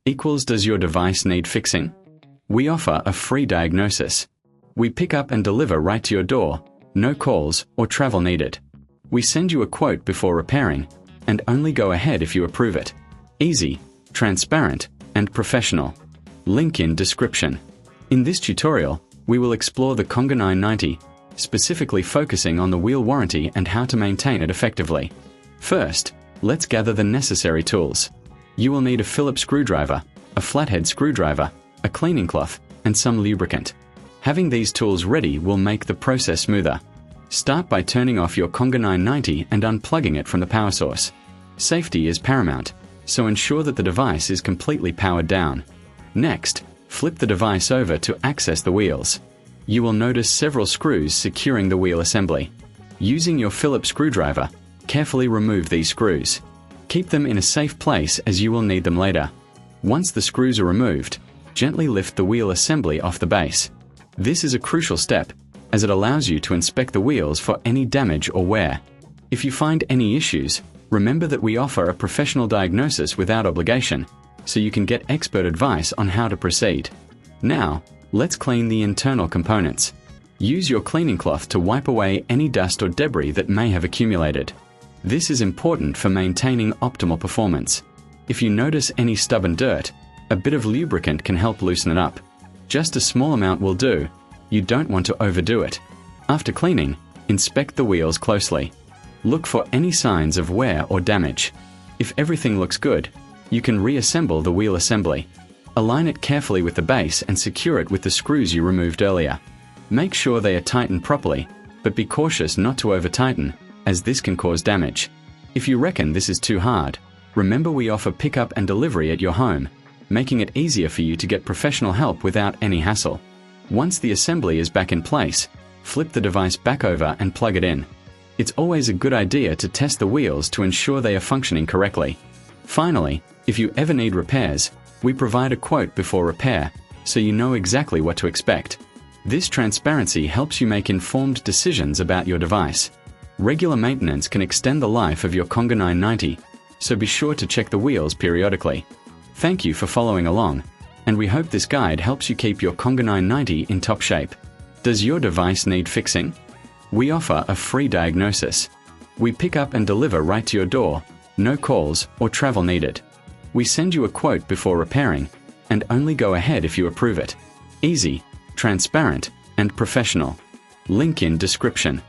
equals does your device need fixing? We offer a free diagnosis. We pick up and deliver right to your door, no calls or travel needed. We send you a quote before repairing, and only go ahead if you approve it. Easy, transparent, and professional. Link in description. In this tutorial, we will explore the Conga 990, specifically focusing on the wheel warranty and how to maintain it effectively. First, let's gather the necessary tools. You will need a Phillips screwdriver, a flathead screwdriver, a cleaning cloth, and some lubricant. Having these tools ready will make the process smoother. Start by turning off your Conga 990 and unplugging it from the power source. Safety is paramount, so ensure that the device is completely powered down. Next, flip the device over to access the wheels. You will notice several screws securing the wheel assembly. Using your Phillips screwdriver, carefully remove these screws. Keep them in a safe place as you will need them later. Once the screws are removed, gently lift the wheel assembly off the base. This is a crucial step, as it allows you to inspect the wheels for any damage or wear. If you find any issues, remember that we offer a professional diagnosis without obligation, so you can get expert advice on how to proceed. Now, let's clean the internal components. Use your cleaning cloth to wipe away any dust or debris that may have accumulated. This is important for maintaining optimal performance. If you notice any stubborn dirt, a bit of lubricant can help loosen it up. Just a small amount will do. You don't want to overdo it. After cleaning, inspect the wheels closely. Look for any signs of wear or damage. If everything looks good, you can reassemble the wheel assembly. Align it carefully with the base and secure it with the screws you removed earlier. Make sure they are tightened properly, but be cautious not to over-tighten, as this can cause damage. If you reckon this is too hard, remember we offer pickup and delivery at your home, making it easier for you to get professional help without any hassle. Once the assembly is back in place, flip the device back over and plug it in. It's always a good idea to test the wheels to ensure they are functioning correctly. Finally, if you ever need repairs, we provide a quote before repair, so you know exactly what to expect. This transparency helps you make informed decisions about your device. Regular maintenance can extend the life of your Conga 990, so be sure to check the wheels periodically. Thank you for following along, and we hope this guide helps you keep your Conga 990 in top shape. Does your device need fixing? We offer a free diagnosis. We pick up and deliver right to your door, no calls or travel needed. We send you a quote before repairing, and only go ahead if you approve it. Easy, transparent, and professional. Link in description.